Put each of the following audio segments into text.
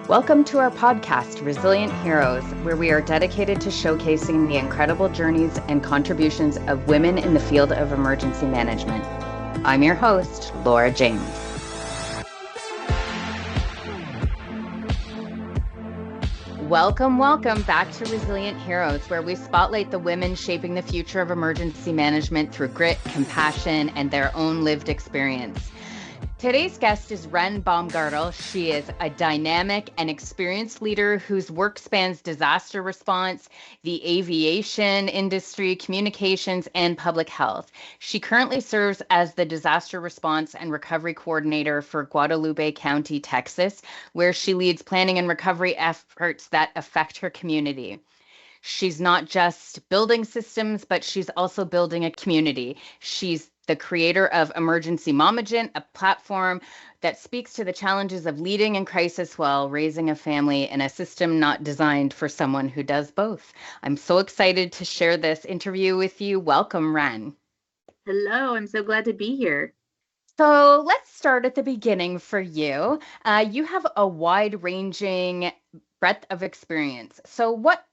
Welcome to our podcast, Resilient Heroes, where we are dedicated to showcasing the incredible journeys and contributions of women in the field of emergency management. I'm your host, Laura James. Welcome back to Resilient Heroes, where we spotlight the women shaping the future of emergency management through grit, compassion, and their own lived experience. Today's guest is Wren Baumgartel. She is a dynamic and experienced leader whose work spans disaster response, the aviation industry, communications, and public health. She currently serves as the disaster response and recovery coordinator for Guadalupe County, Texas, where she leads planning and recovery efforts that affect her community. She's not just building systems, but she's also building a community. She's the creator of Momagement, a platform that speaks to the challenges of leading in crisis while raising a family in a system not designed for someone who does both. I'm so excited to share this interview with you. Welcome, Wren. Hello, I'm so glad to be here. So let's start at the beginning for you. You have a wide-ranging breadth of experience. So what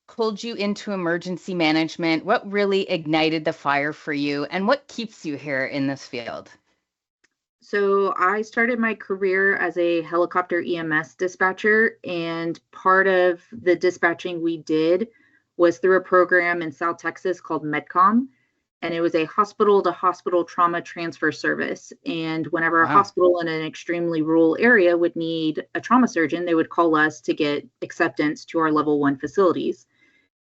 pulled you into emergency management? What really ignited the fire for you? And what keeps you here in this field? So I started my career as a helicopter EMS dispatcher, and part of the dispatching we did was through a program in South Texas called MedCom, and it was a hospital-to-hospital trauma transfer service. And whenever a hospital in an extremely rural area would need a trauma surgeon, they would call us to get acceptance to our level 1 facilities.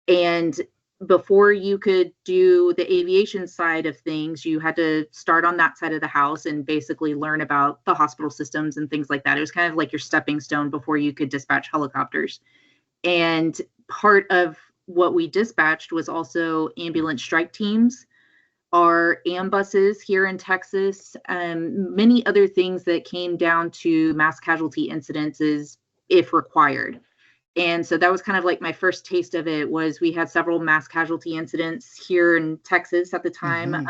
And before you could do the aviation side of things, you had to start on that side of the house and basically learn about the hospital systems and things like that. It was kind of like your stepping stone before you could dispatch helicopters. And part of what we dispatched was also ambulance strike teams, our ambuses here in Texas, many other things that came down to mass casualty incidences if required. And so that was kind of like my first taste of it. Was we had several mass casualty incidents here in Texas at the time.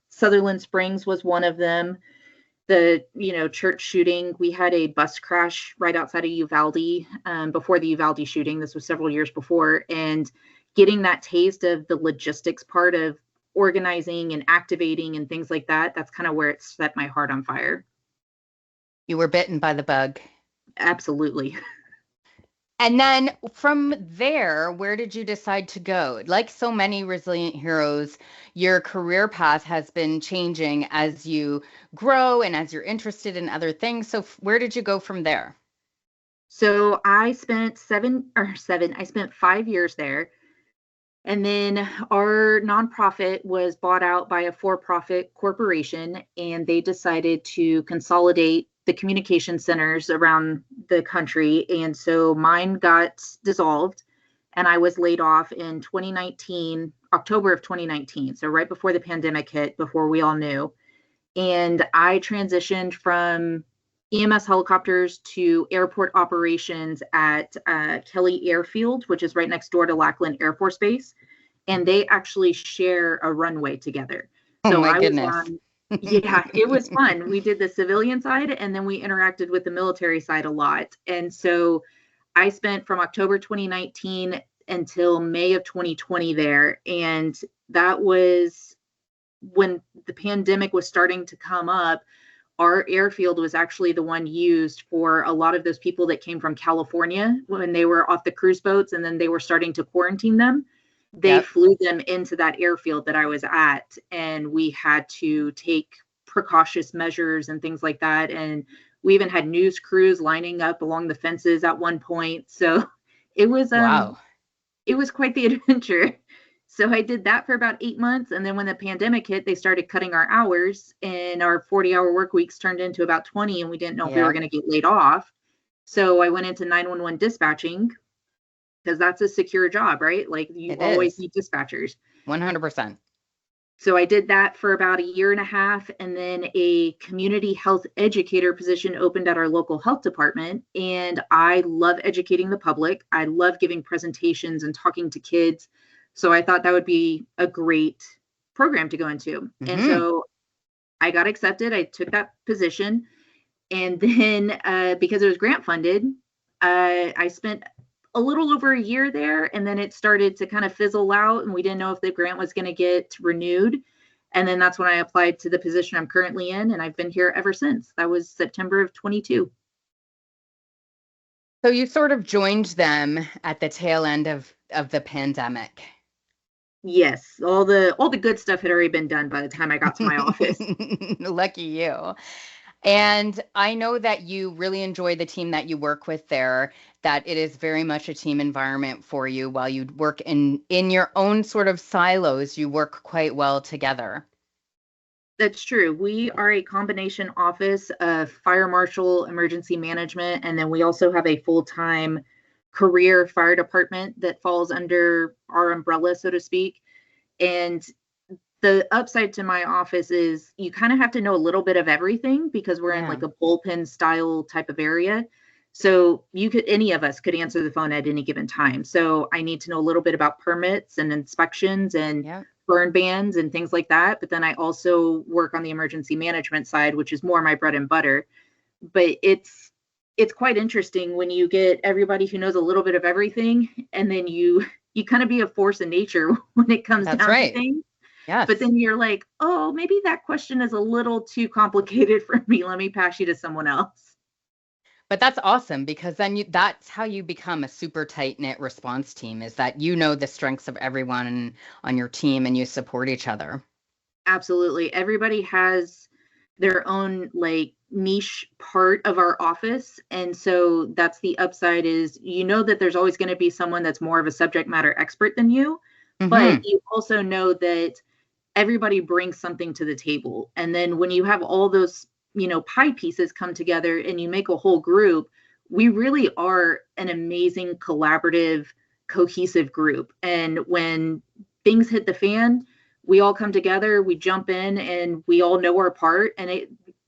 Sutherland Springs was one of them. The church shooting, we had a bus crash right outside of Uvalde before the Uvalde shooting. This was several years before. And getting that taste of the logistics part of organizing and activating and things like that, that's kind of where it set my heart on fire. You were bitten by the bug. Absolutely. And then from there, where did you decide to go? Like so many resilient heroes, your career path has been changing as you grow and as you're interested in other things. So where did you go from there? So I spent 5 years there. And then our nonprofit was bought out by a for-profit corporation, and they decided to consolidate the communication centers around the country. And so mine got dissolved, and I was laid off in 2019, October of 2019. So right before the pandemic hit, before we all knew. And I transitioned from EMS helicopters to airport operations at Kelly Airfield, which is right next door to Lackland Air Force Base. And they actually share a runway together. So my goodness. Yeah, it was fun. We did the civilian side, and then we interacted with the military side a lot. And so I spent from October 2019 until May of 2020 there. And that was when the pandemic was starting to come up. Our airfield was actually the one used for a lot of those people that came from California when they were off the cruise boats, and then they were starting to quarantine them. They flew them into that airfield that I was at, and we had to take precautious measures and things like that. And we even had news crews lining up along the fences at one point. So it was it was quite the adventure. So I did that for about 8 months. And then when the pandemic hit, they started cutting our hours, and our 40-hour work weeks turned into about 20, and we didn't know if we were going to get laid off. So I went into 911 dispatching, because that's a secure job, right? Like you always need dispatchers. 100%. So I did that for about 1.5 years, and then a community health educator position opened at our local health department. And I love educating the public. I love giving presentations and talking to kids. So I thought that would be a great program to go into. And so I got accepted. I took that position. And then because it was grant funded, I spent a little over a year there, and then it started to kind of fizzle out, and we didn't know if the grant was going to get renewed. And then that's when I applied to the position I'm currently in, and I've been here ever since. That was September of 22. So you sort of joined them at the tail end of the pandemic. Yes, all the good stuff had already been done by the time I got to my office. Lucky you. And I know that you really enjoy the team that you work with there, that it is very much a team environment for you. While you work in your own sort of silos, you work quite well together. That's true. We are a combination office of fire marshal, emergency management, and then we also have a full-time career fire department that falls under our umbrella, so to speak. And the upside to my office is you kind of have to know a little bit of everything because we're in like a bullpen style type of area. So any of us could answer the phone at any given time. So I need to know a little bit about permits and inspections and burn bans and things like that. But then I also work on the emergency management side, which is more my bread and butter. But it's quite interesting when you get everybody who knows a little bit of everything, and then you kind of be a force of nature when it comes down to things. Yes. But then you're like, oh, maybe that question is a little too complicated for me. Let me pass you to someone else. But that's awesome, because then that's how you become a super tight-knit response team, is that you know the strengths of everyone on your team and you support each other. Absolutely. Everybody has their own like niche part of our office. And so that's the upside is, that there's always going to be someone that's more of a subject matter expert than you, but you also know that everybody brings something to the table. And then when you have all those, pie pieces come together and you make a whole group, we really are an amazing, collaborative, cohesive group. And when things hit the fan, we all come together, we jump in, and we all know our part. And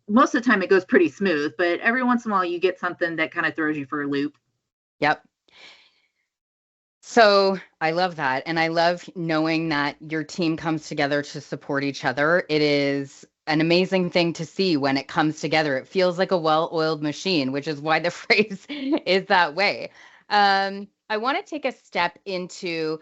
most of the time it goes pretty smooth, but every once in a while you get something that kind of throws you for a loop. Yep. So I love that. And I love knowing that your team comes together to support each other. It is an amazing thing to see when it comes together. It feels like a well-oiled machine, which is why the phrase is that way. I want to take a step into,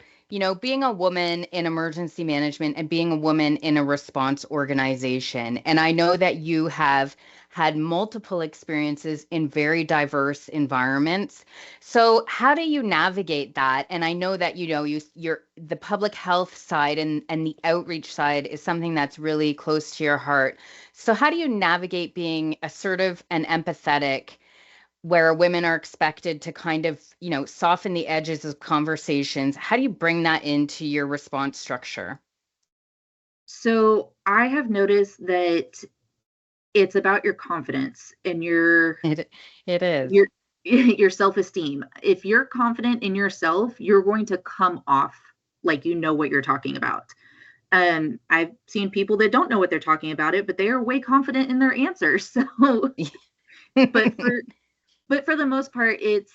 being a woman in emergency management and being a woman in a response organization. And I know that you have had multiple experiences in very diverse environments. So how do you navigate that? And I know that, you're the public health side and the outreach side is something that's really close to your heart. So how do you navigate being assertive and empathetic, where women are expected to kind of, soften the edges of conversations? How do you bring that into your response structure? So I have noticed that it's about your confidence and It is. your self-esteem. If you're confident in yourself, you're going to come off like you know what you're talking about. I've seen people that don't know what they're talking about it, but they are way confident in their answers. So, but for the most part, it's,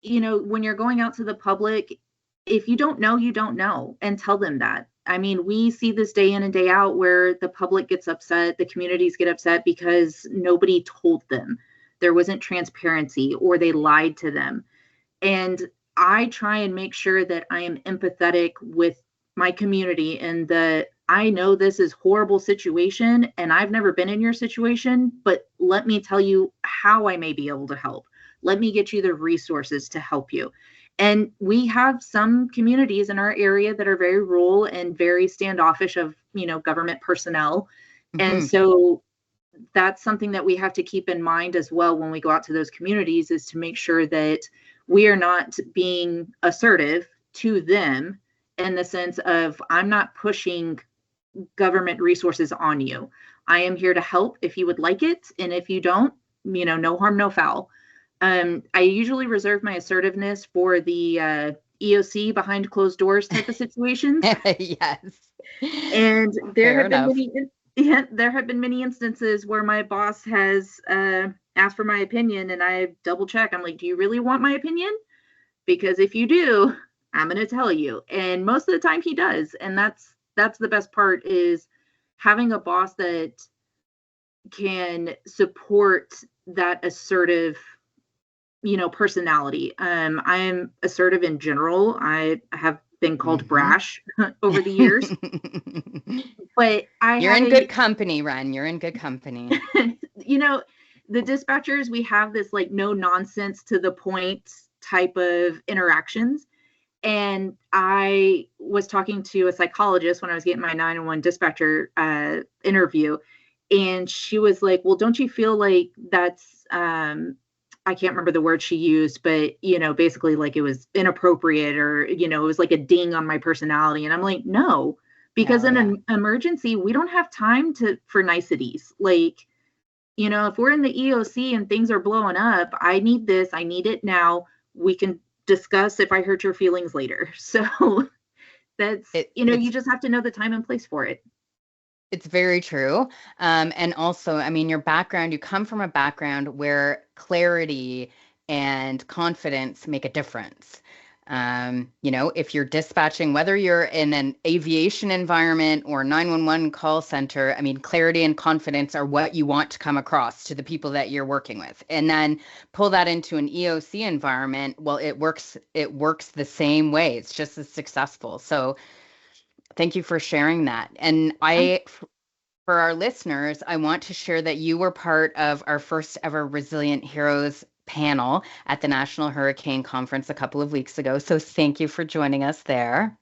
when you're going out to the public, if you don't know, you don't know, and tell them that. I mean, we see this day in and day out where the public gets upset, the communities get upset because nobody told them. There wasn't transparency or they lied to them. And I try and make sure that I am empathetic with my community and that I know this is a horrible situation and I've never been in your situation, but let me tell you how I may be able to help. Let me get you the resources to help you. And we have some communities in our area that are very rural and very standoffish of, government personnel. And so that's something that we have to keep in mind as well when we go out to those communities, is to make sure that we are not being assertive to them in the sense of, I'm not pushing government resources on you. I am here to help if you would like it. And if you don't, no harm, no foul. I usually reserve my assertiveness for the EOC behind closed doors type of situations. Yes. And there have been many instances where my boss has asked for my opinion, and I double check. I'm like, do you really want my opinion? Because if you do, I'm going to tell you. And most of the time he does. And that's the best part, is having a boss that can support that assertive, personality. I'm assertive in general. I have been called brash over the years, but You're in good company, Wren. You're in good company. The dispatchers, we have this like no nonsense to the point type of interactions. And I was talking to a psychologist when I was getting my 911 dispatcher interview. And she was like, well, don't you feel like that's, I can't remember the word she used, but, basically like it was inappropriate or, it was like a ding on my personality. And I'm like, no, because in an emergency, we don't have time for niceties. Like, if we're in the EOC and things are blowing up, I need this, I need it now. We can discuss if I hurt your feelings later. So that's, you just have to know the time and place for it. It's very true. And also, I mean, your background, you come from a background where clarity and confidence make a difference. If you're dispatching, whether you're in an aviation environment or 911 call center, I mean, clarity and confidence are what you want to come across to the people that you're working with. And then pull that into an EOC environment. Well, it works the same way. It's just as successful. So thank you for sharing that. And for our listeners, I want to share that you were part of our first ever Resilient Heroes panel at the National Hurricane Conference a couple of weeks ago. So thank you for joining us there.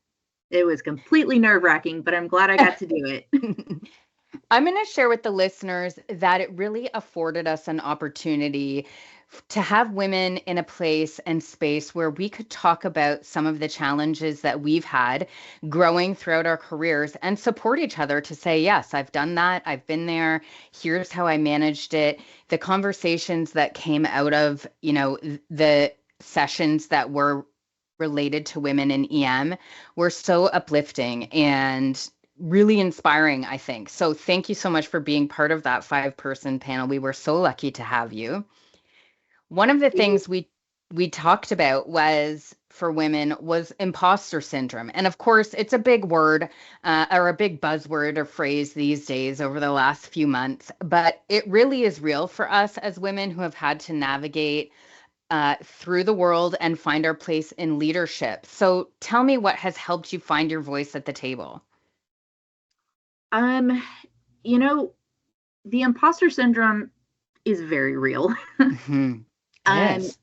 It was completely nerve-wracking, but I'm glad I got to do it. I'm going to share with the listeners that it really afforded us an opportunity to have women in a place and space where we could talk about some of the challenges that we've had growing throughout our careers and support each other to say, yes, I've done that. I've been there. Here's how I managed it. The conversations that came out of, the sessions that were related to women in EM were so uplifting and really inspiring, I think. So thank you so much for being part of that 5-person panel. We were so lucky to have you. One of the things we talked about for women was imposter syndrome. And of course, it's a big word or a big buzzword or phrase these days over the last few months, but it really is real for us as women who have had to navigate through the world and find our place in leadership. So tell me what has helped you find your voice at the table. The imposter syndrome is very real. Yes.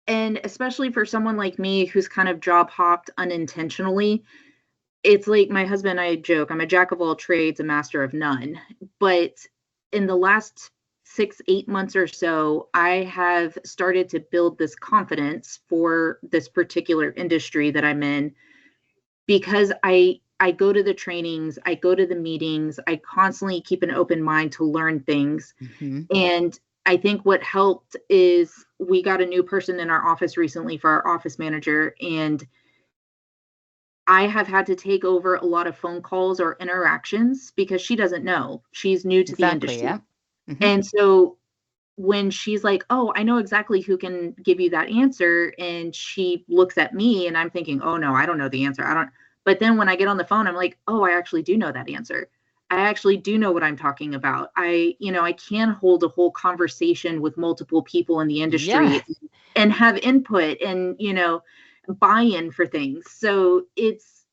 And especially for someone like me who's kind of job hopped unintentionally, it's like my husband and I joke, I'm a jack of all trades, a master of none. But in the last 6-8 months or so, I have started to build this confidence for this particular industry that I'm in because I go to the trainings, I go to the meetings, I constantly keep an open mind to learn things. And I think what helped is we got a new person in our office recently for our office manager, and I have had to take over a lot of phone calls or interactions because she doesn't know. She's new to the industry. Yeah. And so when she's like, oh, I know exactly who can give you that answer, and she looks at me and I'm thinking, oh no, I don't know the answer. But then when I get on the phone, I'm like, oh, I actually do know that answer. I actually do know what I'm talking about. I can hold a whole conversation with multiple people in the industry and have input and, buy-in for things. So it's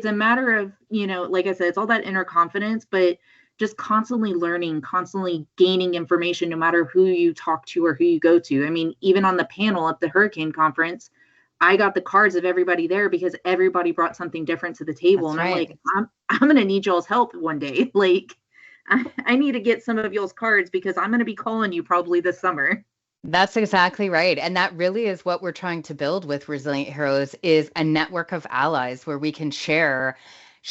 a matter of, like I said, it's all that inner confidence, but just constantly learning, constantly gaining information, no matter who you talk to or who you go to. I mean, even on the panel at the hurricane conference, I got the cards of everybody there because everybody brought something different to the table. That's and I'm like, I'm going to need y'all's help one day. Like, I need to get some of y'all's cards because I'm going to be calling you probably this summer. That's exactly right. And that really is what we're trying to build with Resilient Heroes is a network of allies where we can share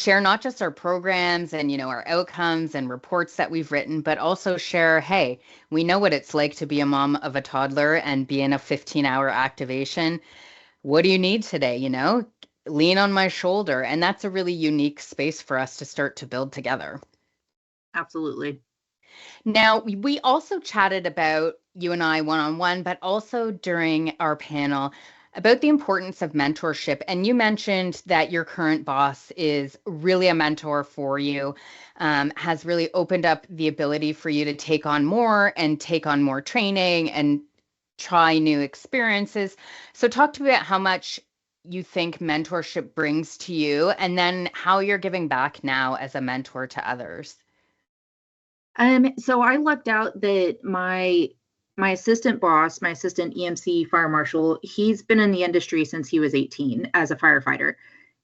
not just our programs and, our outcomes and reports that we've written, but also share, hey, we know what it's like to be a mom of a toddler and be in a 15-hour activation. What do you need today? Lean on my shoulder. And that's a really unique space for us to start to build together. Absolutely. Now, we also chatted about, you and I one-on-one, but also during our panel about the importance of mentorship. And you mentioned that your current boss is really a mentor for you, has really opened up the ability for you to take on more training and try new experiences. So talk to me about how much you think mentorship brings to you, and then how you're giving back now as a mentor to others. So I lucked out that my assistant boss, my assistant EMC fire marshal, he's been in the industry since he was 18 as a firefighter.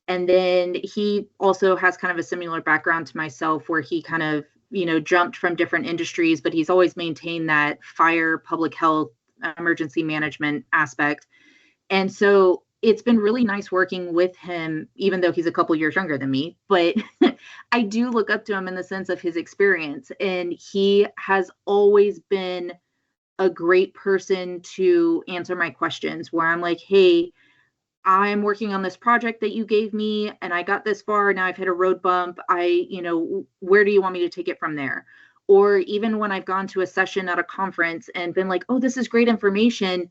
And then he also has kind of a similar background to myself where he kind of, jumped from different industries, but he's always maintained that fire, public health, emergency management aspect. And so it's been really nice working with him, even though he's a couple years younger than me. But I do look up to him in the sense of his experience. And he has always been a great person to answer my questions where I'm like, hey, I'm working on this project that you gave me and I got this far. Now I've hit a road bump. Where do you want me to take it from there? Or even when I've gone to a session at a conference and been like, oh, this is great information,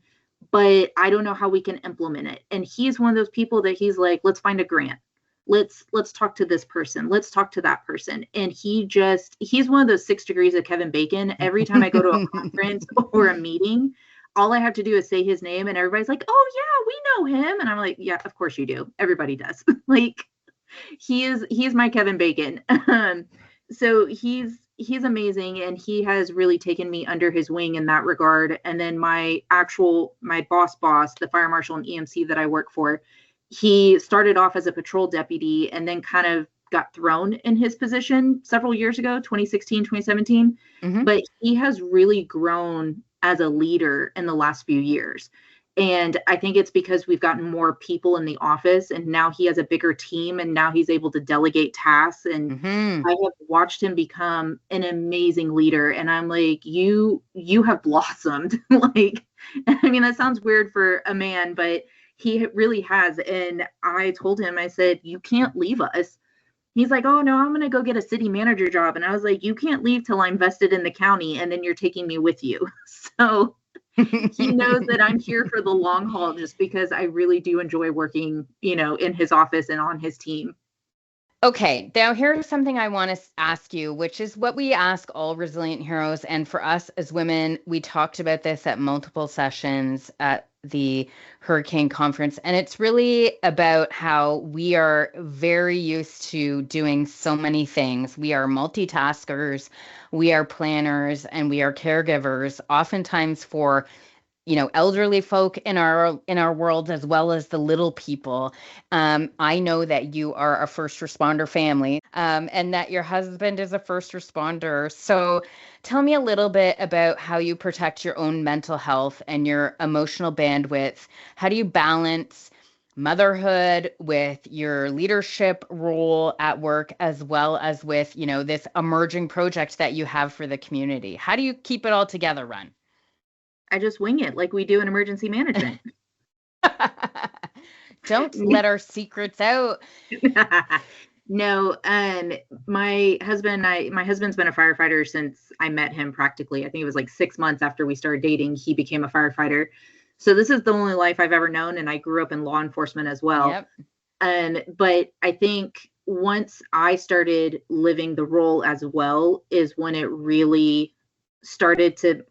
but I don't know how we can implement it. And he's one of those people that he's like, let's find a grant. Let's talk to this person. Let's talk to that person. And he's one of those 6 degrees of Kevin Bacon. Every time I go to a conference or a meeting, all I have to do is say his name and everybody's like, oh yeah, we know him. And I'm like, yeah, of course you do. Everybody does. Like he's my Kevin Bacon. So he's amazing. And he has really taken me under his wing in that regard. And then my boss, the fire marshal and EMC that I work for, he started off as a patrol deputy and then kind of got thrown in his position several years ago, 2016, 2017. Mm-hmm. But he has really grown as a leader in the last few years. And I think it's because we've gotten more people in the office and now he has a bigger team and now he's able to delegate tasks. And mm-hmm. I have watched him become an amazing leader. And I'm like, you have blossomed. Like, I mean, that sounds weird for a man, but he really has. And I told him, I said, you can't leave us. He's like, oh no, I'm going to go get a city manager job. And I was like, you can't leave till I'm vested in the county and then you're taking me with you. So he knows that I'm here for the long haul just because I really do enjoy working, in his office and on his team. Okay, now here's something I want to ask you, which is what we ask all resilient heroes. And for us as women, we talked about this at multiple sessions at the Hurricane Conference. And it's really about how we are very used to doing so many things. We are multitaskers, we are planners, and we are caregivers, oftentimes for elderly folk in our world, as well as the little people. I know that you are a first responder family, and that your husband is a first responder. So tell me a little bit about how you protect your own mental health and your emotional bandwidth. How do you balance motherhood with your leadership role at work, as well as with, this emerging project that you have for the community? How do you keep it all together, Wren? I just wing it like we do in emergency management. Don't let our secrets out. No, my husband's been a firefighter since I met him practically. I think it was like 6 months after we started dating, he became a firefighter. So this is the only life I've ever known. And I grew up in law enforcement as well. Yep. But I think once I started living the role as well is when it really started to,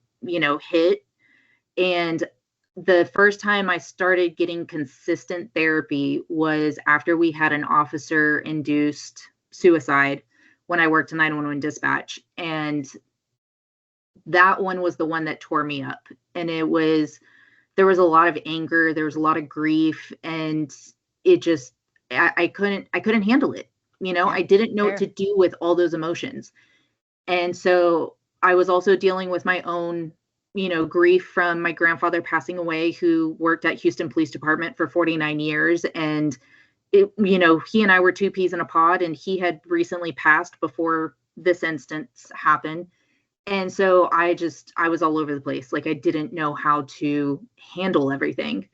hit. And the first time I started getting consistent therapy was after we had an officer-induced suicide when I worked in 911 dispatch. And that one was the one that tore me up. And there was a lot of anger, there was a lot of grief, and it just, I couldn't handle it. Yeah, I didn't know what to do with all those emotions. And so I was also dealing with my own grief from my grandfather passing away, who worked at Houston Police Department for 49 years. And, he and I were 2 peas in a pod, and he had recently passed before this instance happened. And so I was all over the place. Like I didn't know how to handle everything.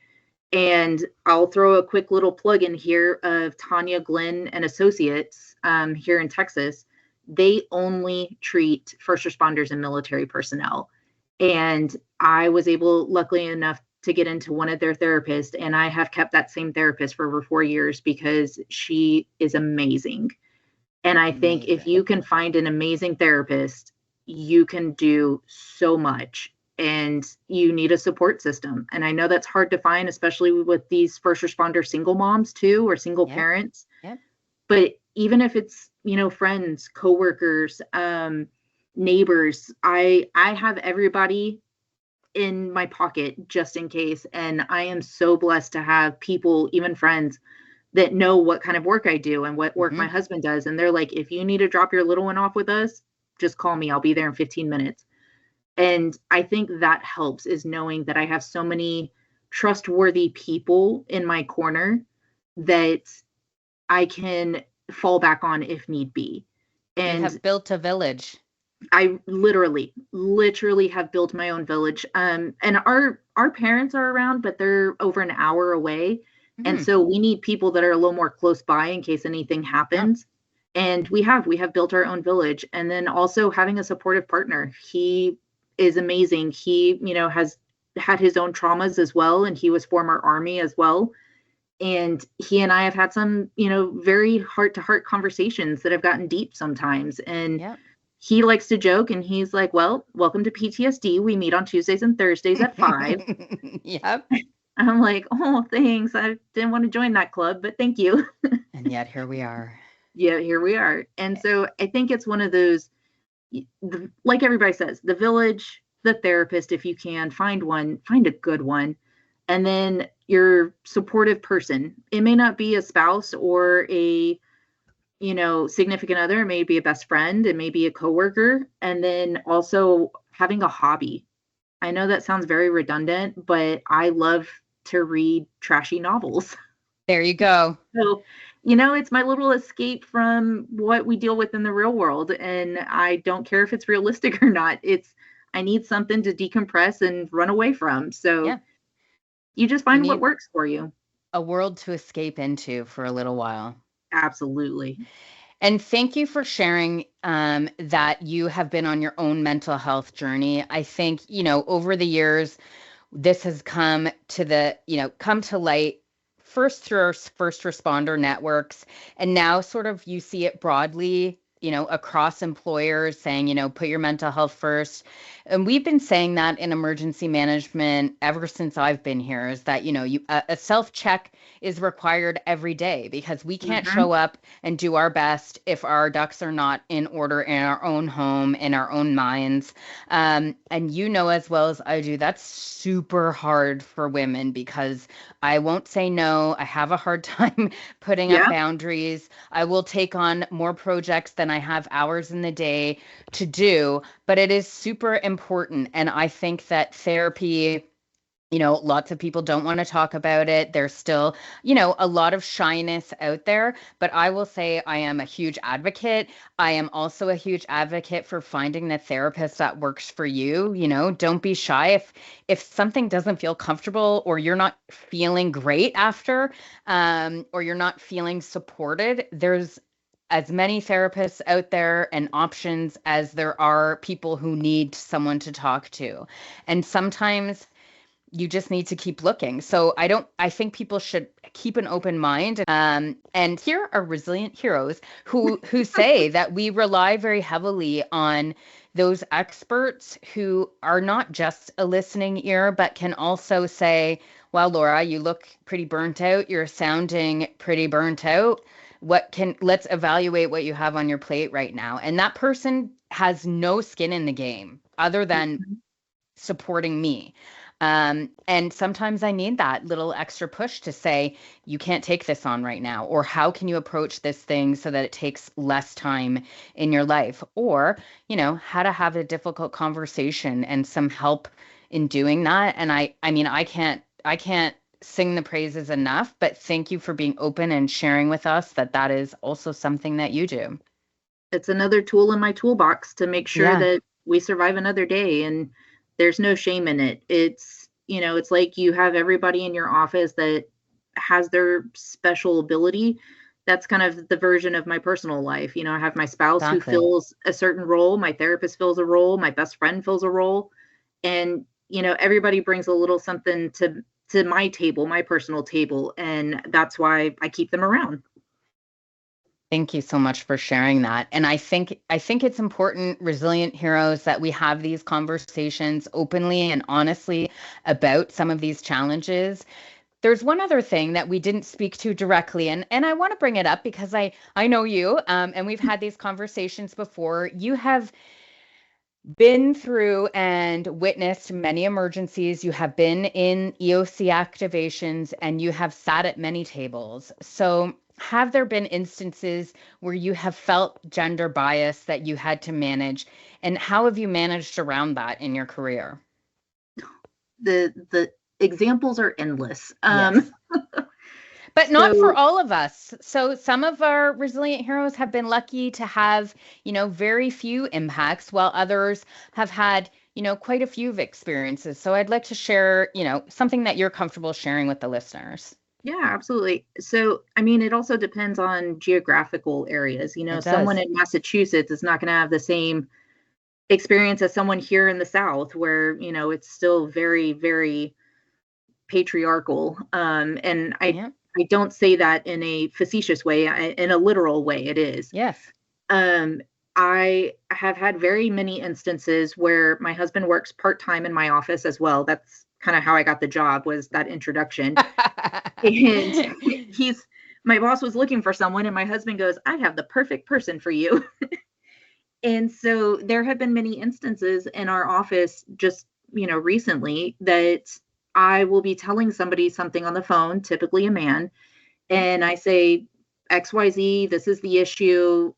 And I'll throw a quick little plug in here of Tanya Glenn and Associates here in Texas. They only treat first responders and military personnel. And I was luckily enough to get into one of their therapists, and I have kept that same therapist for over 4 years because she is amazing. And I think if you can find an amazing therapist, you can do so much. and you need a support system. And I know that's hard to find, especially with these first responder single moms too, or single parents. Yep. But even if it's, friends, coworkers, neighbors, I have everybody in my pocket just in case. And I am so blessed to have people, even friends, that know what kind of work I do and what work my husband does. And they're like, if you need to drop your little one off with us, just call me. I'll be there in 15 minutes. And I think that helps, is knowing that I have so many trustworthy people in my corner that I can fall back on if need be. And you have built a village. I literally have built my own village. And our parents are around, but they're over an hour away. And so we need people that are a little more close by in case anything happens. And we have built our own village. And then also having a supportive partner. He is amazing. He, has had his own traumas as well. And he was former Army as well. And he and I have had some, very heart-to-heart conversations that have gotten deep sometimes. And he likes to joke, and he's like, well, welcome to PTSD. We meet on Tuesdays and Thursdays at 5. Yep. I'm like, oh, thanks. I didn't want to join that club, but thank you. And yet here we are. Yeah, here we are. And so I think it's one of those, like everybody says, the village, the therapist, if you can, find a good one. And then your supportive person. It may not be a spouse or a, significant other. It may be a best friend. It may be a coworker. And then also having a hobby. I know that sounds very redundant, but I love to read trashy novels. There you go. So, it's my little escape from what we deal with in the real world. And I don't care if it's realistic or not. I need something to decompress and run away from. So you just find what works for you. A world to escape into for a little while. Absolutely. And thank you for sharing that you have been on your own mental health journey. I think, over the years, this has come to light first through our first responder networks. And now sort of you see it broadly, across employers saying, put your mental health first. And we've been saying that in emergency management ever since I've been here, is that, a self-check is required every day, because we can't show up and do our best if our ducks are not in order in our own home, in our own minds. And as well as I do, that's super hard for women, because I won't say no. I have a hard time putting up boundaries. I will take on more projects than I have hours in the day to do, but it is super important. And I think that therapy, lots of people don't want to talk about it. There's still, a lot of shyness out there, but I will say I am a huge advocate. I am also a huge advocate for finding the therapist that works for you. Don't be shy. If something doesn't feel comfortable, or you're not feeling great after, or you're not feeling supported, there's as many therapists out there and options as there are people who need someone to talk to. And sometimes you just need to keep looking. So I think people should keep an open mind. And here are resilient heroes who say that we rely very heavily on those experts who are not just a listening ear, but can also say, well, Laura, you look pretty burnt out. You're sounding pretty burnt out. Let's evaluate what you have on your plate right now. And that person has no skin in the game other than supporting me. And sometimes I need that little extra push to say, you can't take this on right now, or how can you approach this thing so that it takes less time in your life, or, how to have a difficult conversation and some help in doing that. And I can't sing the praises enough, but thank you for being open and sharing with us that is also something that you do. It's another tool in my toolbox to make sure that we survive another day, and there's no shame in it. It's, it's like you have everybody in your office that has their special ability. That's kind of the version of my personal life. I have my spouse who fills a certain role. My therapist fills a role. My best friend fills a role. And, everybody brings a little something to my table, my personal table. And that's why I keep them around. Thank you so much for sharing that. And I think it's important, resilient heroes, that we have these conversations openly and honestly about some of these challenges. There's one other thing that we didn't speak to directly, and I want to bring it up because I know you, and we've had these conversations before. You have been through and witnessed many emergencies. You have been in EOC activations and you have sat at many tables. So, have there been instances where you have felt gender bias that you had to manage? And how have you managed around that in your career? The examples are endless. Yes. But not for So all of us. So some of our resilient heroes have been lucky to have, very few impacts, while others have had, quite a few experiences. So I'd like to share, something that you're comfortable sharing with the listeners. yeah, absolutely. So, I mean, it also depends on geographical areas. It Someone does. in Massachusetts is not going to have the same experience as someone here in the South, where, it's still very, very patriarchal. And Yeah. I don't say that in a facetious way, in a literal way, it is. Yes. Um, I have had very many instances where my husband works part-time in my office as well. That's kind of how I got the job, was that introduction. And my boss was looking for someone, and my husband goes, I have the perfect person for you. And so there have been many instances in our office just, recently, that I will be telling somebody something on the phone, typically a man, and I say, XYZ, this is the issue,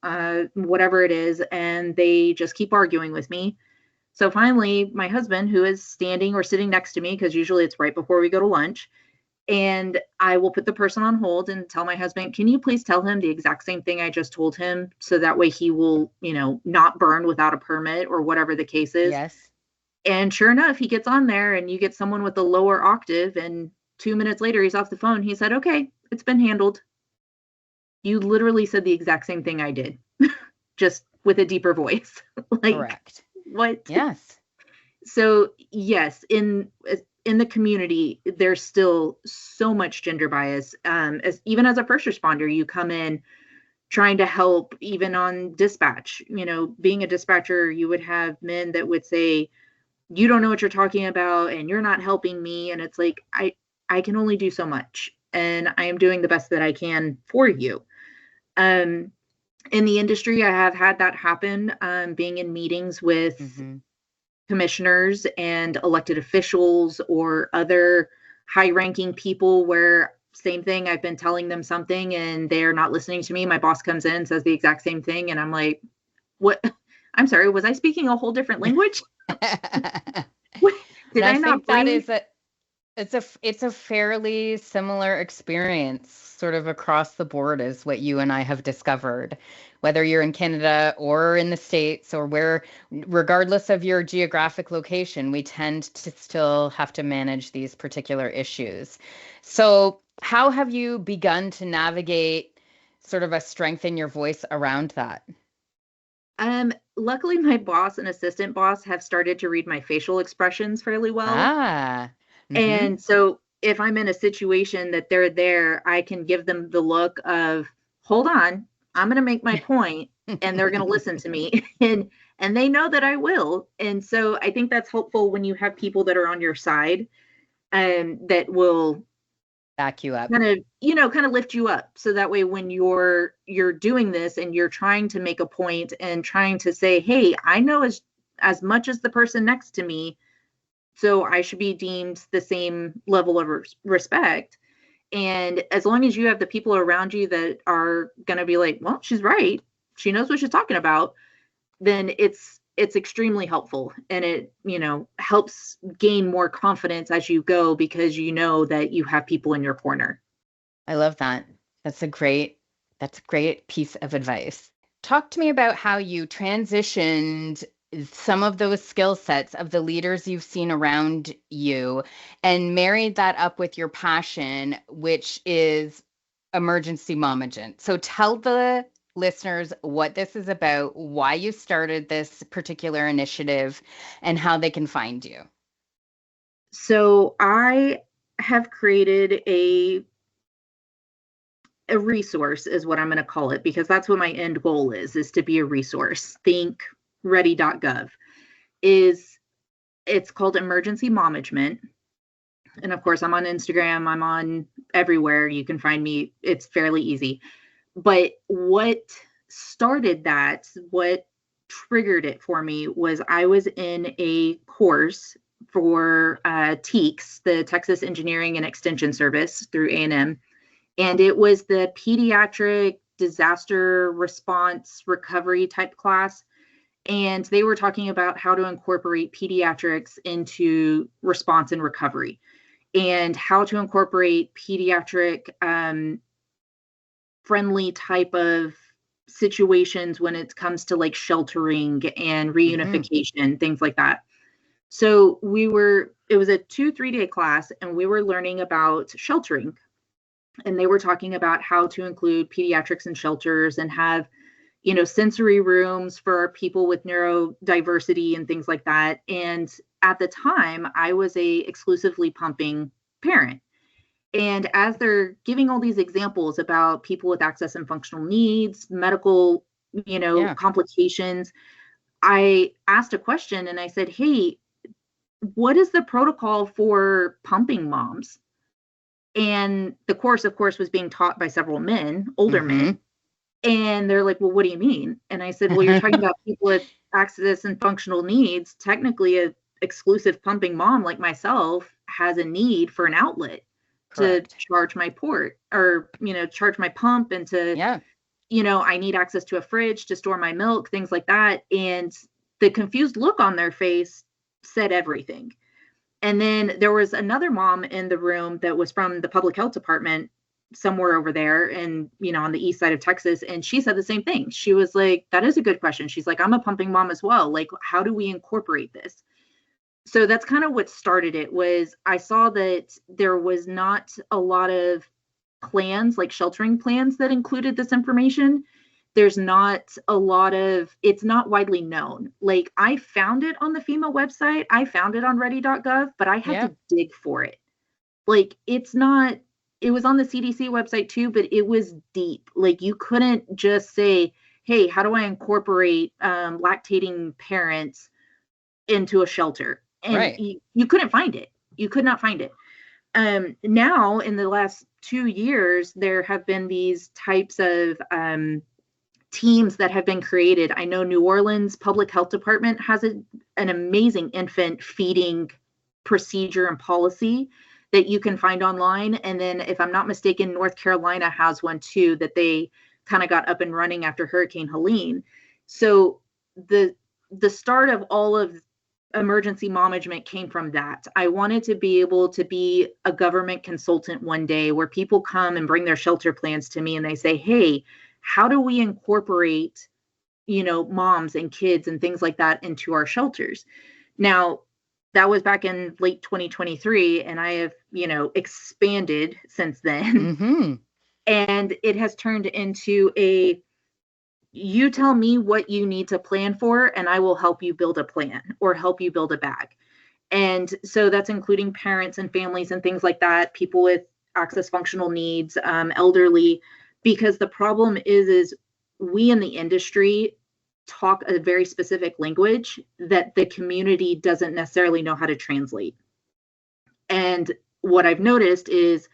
whatever it is, and they just keep arguing with me. So finally, my husband, who is standing or sitting next to me, because usually it's right before we go to lunch, and I will put the person on hold and tell my husband, can you please tell him the exact same thing I just told him? So that way he will, not burn without a permit or whatever the case is. Yes. And sure enough, he gets on there and you get someone with a lower octave. And 2 minutes later, he's off the phone. He said, okay, it's been handled. You literally said the exact same thing I did, just with a deeper voice. Like, Correct. what? Yes. So yes, in the community, there's still so much gender bias. Even as a first responder, you come in trying to help, even on dispatch. Being a dispatcher, you would have men that would say, you don't know what you're talking about and you're not helping me. And it's like, I can only do so much, and I am doing the best that I can for you. Um, in the industry, I have had that happen, being in meetings with Hmm. commissioners and elected officials or other high ranking people, where same thing, I've been telling them something and they're not listening to me. My boss comes in and says the exact same thing. And I'm like, what? I'm sorry, was I speaking a whole different language? And Did I I not think that bring? is it's a fairly similar experience sort of across the board as what you and I have discovered, whether you're in Canada or in the States or where, regardless of your geographic location, we tend to still have to manage these particular issues. So, how have you begun to navigate sort of a strengthen your voice around that? Luckily, my boss and assistant boss have started to read my facial expressions fairly well. Ah, mm-hmm. And so if I'm in a situation that they're there, I can give them the look of, hold on, I'm going to make my point and they're going to listen to me. And they know that I will. And so I think that's helpful when you have people that are on your side and that will Back you up. kind of lift you up. So that way when you're doing this and you're trying to make a point and trying to say, hey, I know as much as the person next to me, so I should be deemed the same level of respect. And as long as you have the people around you that are going to be like, well, she's right, she knows what she's talking about, then it's extremely helpful, and it helps gain more confidence as you go, because you know that you have people in your corner. I love that. That's a great piece of advice. Talk to me about how you transitioned some of those skill sets of the leaders you've seen around you and married that up with your passion, which is emergency momagement. So tell the listeners what this is about, why you started this particular initiative, and how they can find you. So I have created a resource is what I'm going to call it, because that's what my end goal is to be a resource. Think ready.gov. It's called Emergency Momagement. And of course, I'm on Instagram. I'm on everywhere. You can find me. It's fairly easy. But what started that, what triggered it for me, was I was in a course for TEACS, the Texas Engineering and Extension Service through A&M. And it was the pediatric disaster response recovery type class. And they were talking about how to incorporate pediatrics into response and recovery, and how to incorporate pediatric friendly type of situations when it comes to like sheltering and reunification, things like that. So it was a 2-3 day class, and we were learning about sheltering. And they were talking about how to include pediatrics in shelters and have, sensory rooms for people with neurodiversity and things like that. And at the time, I was a exclusively pumping parent. And as they're giving all these examples about people with access and functional needs, medical, complications, I asked a question and I said, hey, what is the protocol for pumping moms? And the course, of course, was being taught by several men, older men. And they're like, well, what do you mean? And I said, well, you're talking about people with access and functional needs. Technically, an exclusive pumping mom like myself has a need for an outlet. Correct. To charge my port, or, charge my pump, and to, I need access to a fridge to store my milk, things like that. And the confused look on their face said everything. And then there was another mom in the room that was from the public health department somewhere over there and, on the east side of Texas. And she said the same thing. She was like, that is a good question. She's like, I'm a pumping mom as well. Like, how do we incorporate this? So that's kind of what started it. Was I saw that there was not a lot of plans, like sheltering plans, that included this information. There's not a lot of, it's not widely known. Like, I found it on the FEMA website. I found it on ready.gov, but I had to dig for it. Like, it was on the CDC website too, but it was deep. Like, you couldn't just say, hey, how do I incorporate lactating parents into a shelter? And you couldn't find it. You could not find it. Now, in the last 2 years, there have been these types of teams that have been created. I know New Orleans Public Health Department has an amazing infant feeding procedure and policy that you can find online. And then, if I'm not mistaken, North Carolina has one too, that they kind of got up and running after Hurricane Helene. So the start of all of emergency momagement came from that. I wanted to be able to be a government consultant one day, where people come and bring their shelter plans to me and they say, hey, how do we incorporate, moms and kids and things like that into our shelters? Now, that was back in late 2023, and I have, expanded since then. And it has turned into you tell me what you need to plan for, and I will help you build a plan or help you build a bag. And so that's including parents and families and things like that, people with access functional needs, elderly, because the problem is we in the industry talk a very specific language that the community doesn't necessarily know how to translate. And what I've noticed is,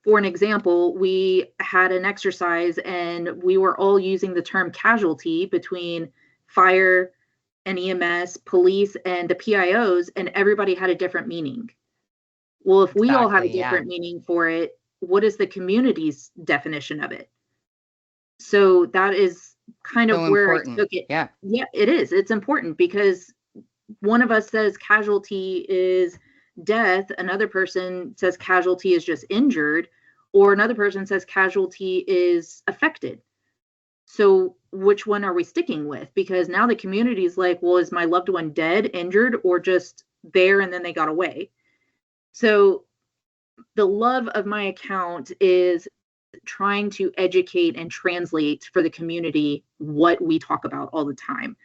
for an example, we had an exercise and we were all using the term casualty between fire and EMS, police, and the PIOs, and everybody had a different meaning. Well, if we all have a different meaning for it, what is the community's definition of it? So that is kind of where I took it. Yeah, it is. It's important, because one of us says casualty is death, another person says casualty is just injured, or another person says casualty is affected. So which one are we sticking with? Because now the community is like, well, is my loved one dead, injured, or just there and then they got away? So the love of my account is trying to educate and translate for the community what we talk about all the time.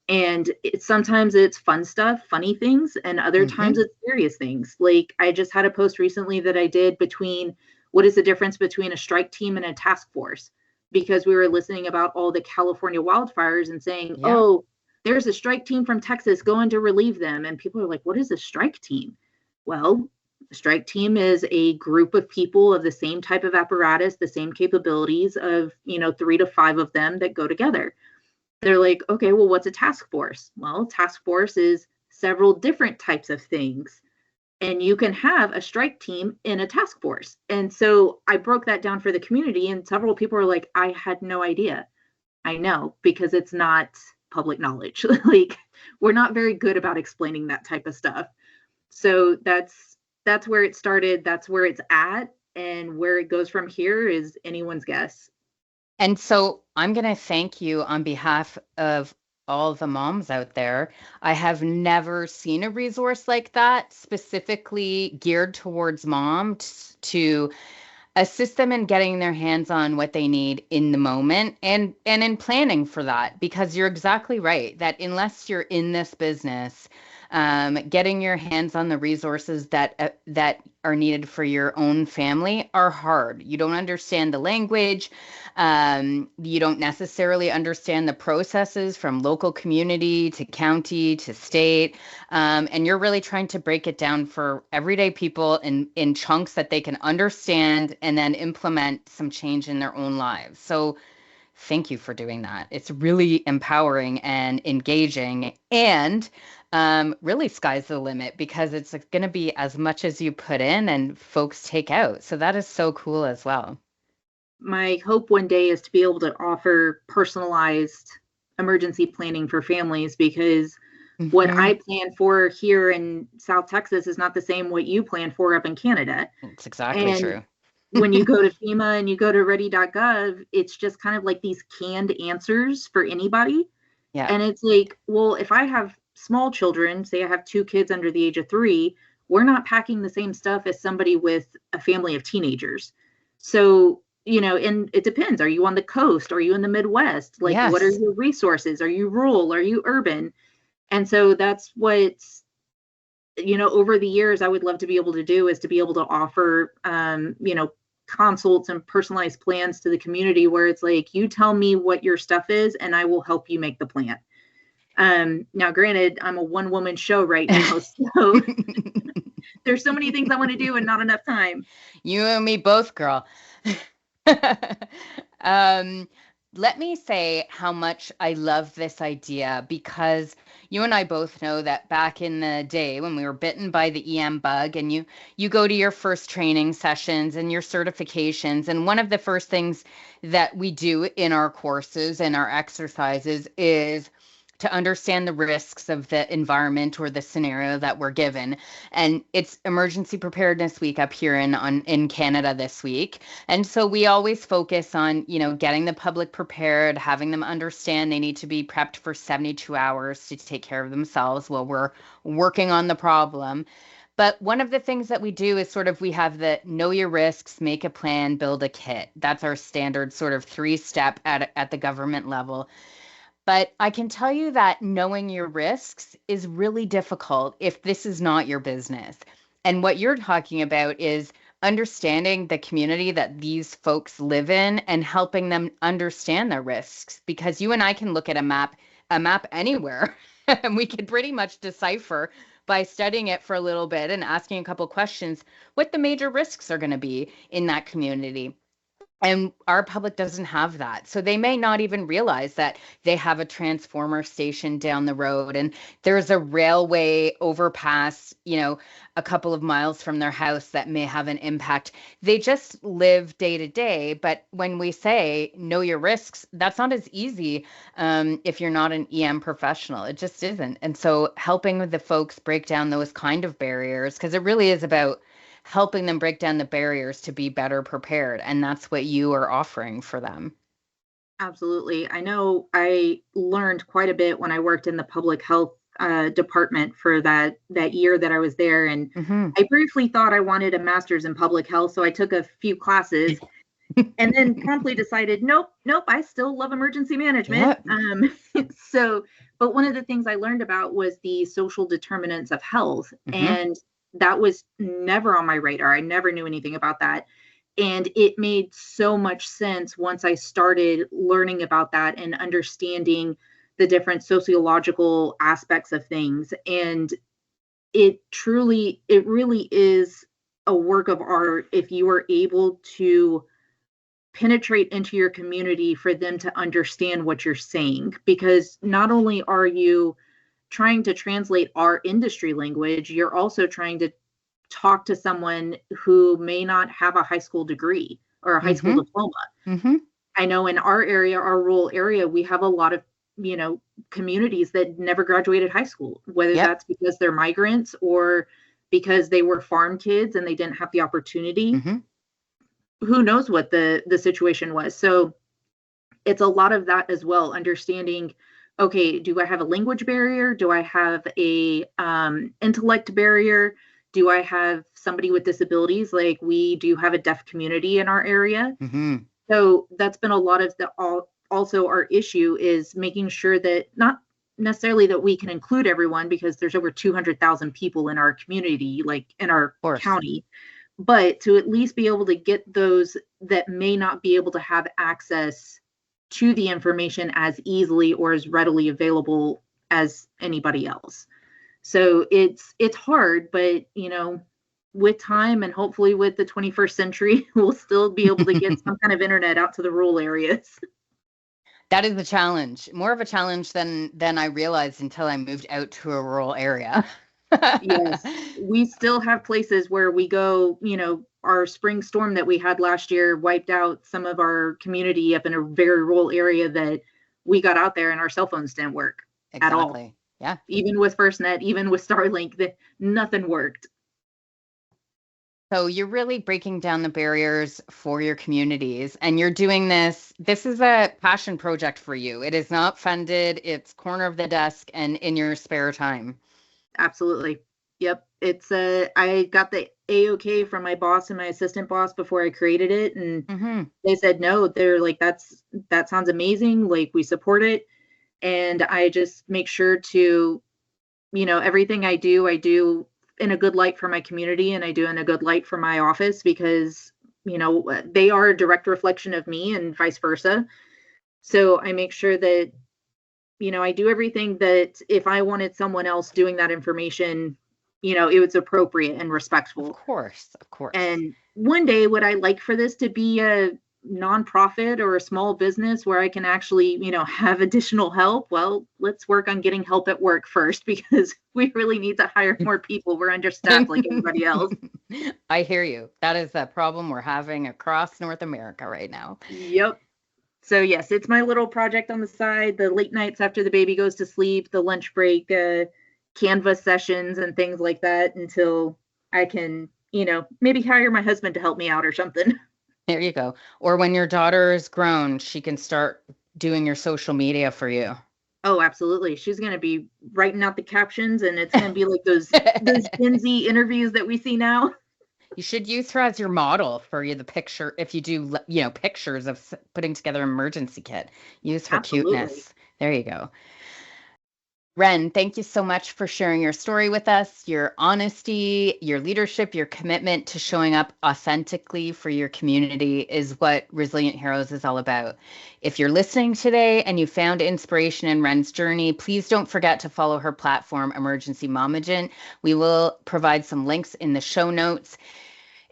And sometimes it's fun stuff, funny things, and other times it's serious things. Like, I just had a post recently that I did between what is the difference between a strike team and a task force? Because we were listening about all the California wildfires and saying, Yeah. oh, there's a strike team from Texas going to relieve them. And people are like, what is a strike team? Well, a strike team is a group of people of the same type of apparatus, the same capabilities of, 3 to 5 of them that go together. They're like, okay, well, what's a task force? Well, task force is several different types of things. And you can have a strike team in a task force. And so I broke that down for the community, and several people are like, I had no idea. I know, because it's not public knowledge. Like, we're not very good about explaining that type of stuff. So that's where it started. That's where it's at. And where it goes from here is anyone's guess. And so I'm going to thank you on behalf of all the moms out there. I have never seen a resource like that specifically geared towards moms to assist them in getting their hands on what they need in the moment and in planning for that, because you're exactly right that unless you're in this business, getting your hands on the resources that are needed for your own family are hard. You don't understand the language. You don't necessarily understand the processes from local community to county to state. And you're really trying to break it down for everyday people in chunks that they can understand and then implement some change in their own lives. So thank you for doing that. It's really empowering and engaging, and really sky's the limit, because it's going to be as much as you put in and folks take out. So that is so cool as well. My hope one day is to be able to offer personalized emergency planning for families, because what I plan for here in South Texas is not the same what you plan for up in Canada. It's exactly true. When you go to FEMA and you go to ready.gov, it's just kind of like these canned answers for anybody. Yeah. And it's like, well, if I have small children, say I have 2 kids under the age of 3, we're not packing the same stuff as somebody with a family of teenagers. So, and it depends. Are you on the coast? Are you in the Midwest? Like, Yes. What are your resources? Are you rural? Are you urban? And so that's what, over the years, I would love to be able to do, is to be able to offer, consults and personalized plans to the community, where it's like, you tell me what your stuff is and I will help you make the plan. Now, granted, I'm a one-woman show right now, so there's so many things I want to do and not enough time. You and me both, girl. Let me say how much I love this idea, because you and I both know that back in the day when we were bitten by the EM bug, and you go to your first training sessions and your certifications, and one of the first things that we do in our courses and our exercises is to understand the risks of the environment or the scenario that we're given. And it's Emergency Preparedness Week up here in Canada this week. And so we always focus on, getting the public prepared, having them understand they need to be prepped for 72 hours to take care of themselves while we're working on the problem. But one of the things that we do is we have the know your risks, make a plan, build a kit. That's our standard sort of 3-step at the government level. But I can tell you that knowing your risks is really difficult if this is not your business. And what you're talking about is understanding the community that these folks live in and helping them understand their risks. Because you and I can look at a map anywhere, and we can pretty much decipher by studying it for a little bit and asking a couple questions what the major risks are going to be in that community. And our public doesn't have that. So they may not even realize that they have a transformer station down the road and there's a railway overpass, a couple of miles from their house that may have an impact. They just live day to day. But when we say know your risks, that's not as easy if you're not an EM professional. It just isn't. And so helping with the folks break down those kind of barriers, because it really is about helping them break down the barriers to be better prepared. And that's what you are offering for them. Absolutely. I know I learned quite a bit when I worked in the public health department for that year that I was there. And I briefly thought I wanted a master's in public health. So I took a few classes and then promptly decided, nope, I still love emergency management. But one of the things I learned about was the social determinants of health. And that was never on my radar. I never knew anything about that. And it made so much sense once I started learning about that and understanding the different sociological aspects of things. And it really is a work of art if you are able to penetrate into your community for them to understand what you're saying. Because not only are you trying to translate our industry language, you're also trying to talk to someone who may not have a high school degree or a high school diploma. I know in our area, our rural area, we have a lot of, communities that never graduated high school, whether that's because they're migrants or because they were farm kids and they didn't have the opportunity. Who knows what the situation was. So it's a lot of that as well, understanding, okay, do I have a language barrier? Do I have a intellect barrier? Do I have somebody with disabilities? Like, we do have a deaf community in our area. So that's been a lot of also our issue is making sure that not necessarily that we can include everyone, because there's over 200,000 people in our community, like in our county, but to at least be able to get those that may not be able to have access to the information as easily or as readily available as anybody else. So it's hard, but with time and hopefully with the 21st century, we'll still be able to get some kind of internet out to the rural areas. That is a challenge, more of a challenge than I realized until I moved out to a rural area. Yes, we still have places where we go, our spring storm that we had last year wiped out some of our community up in a very rural area that we got out there and our cell phones didn't work at all. Yeah. Even with FirstNet, even with Starlink, nothing worked. So you're really breaking down the barriers for your communities, and you're doing this. This is a passion project for you. It is not funded. It's corner of the desk and in your spare time. Absolutely. Yep. It's I got the A-OK from my boss and my assistant boss before I created it. And they said, no, they're like, that sounds amazing. Like, we support it. And I just make sure to, everything I do in a good light for my community, and I do in a good light for my office, because, they are a direct reflection of me and vice versa. So I make sure that, I do everything that if I wanted someone else doing that information, it was appropriate and respectful. Of course. And one day, would I like for this to be a nonprofit or a small business where I can actually, have additional help? Well, let's work on getting help at work first, because we really need to hire more people. We're understaffed like everybody else. I hear you. That is the problem we're having across North America right now. Yep. So yes, it's my little project on the side, the late nights after the baby goes to sleep, the lunch break, Canvas sessions and things like that, until I can, maybe hire my husband to help me out or something. There you go. Or when your daughter is grown, she can start doing your social media for you. Oh, absolutely. She's going to be writing out the captions, and it's going to be like those Gen Z interviews that we see now. You should use her as your model for the picture. If you do, pictures of putting together an emergency kit, use her cuteness. There you go. Wren, thank you so much for sharing your story with us, your honesty, your leadership, your commitment to showing up authentically for your community is what Resilient Heroes is all about. If you're listening today and you found inspiration in Wren's journey, please don't forget to follow her platform, Emergency Momagement. We will provide some links in the show notes.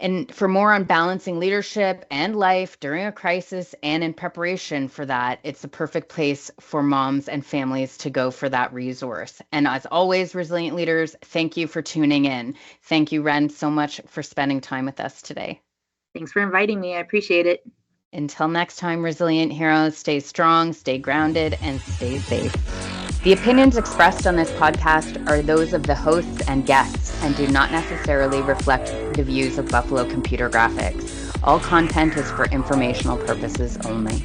And for more on balancing leadership and life during a crisis and in preparation for that, it's the perfect place for moms and families to go for that resource. And as always, Resilient Leaders, thank you for tuning in. Thank you, Wren, so much for spending time with us today. Thanks for inviting me. I appreciate it. Until next time, Resilient Heroes, stay strong, stay grounded, and stay safe. The opinions expressed on this podcast are those of the hosts and guests and do not necessarily reflect the views of Buffalo Computer Graphics. All content is for informational purposes only.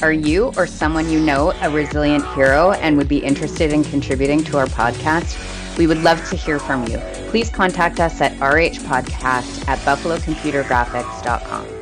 Are you or someone you know a resilient hero and would be interested in contributing to our podcast? We would love to hear from you. Please contact us at RHpodcast@buffalocomputergraphics.com.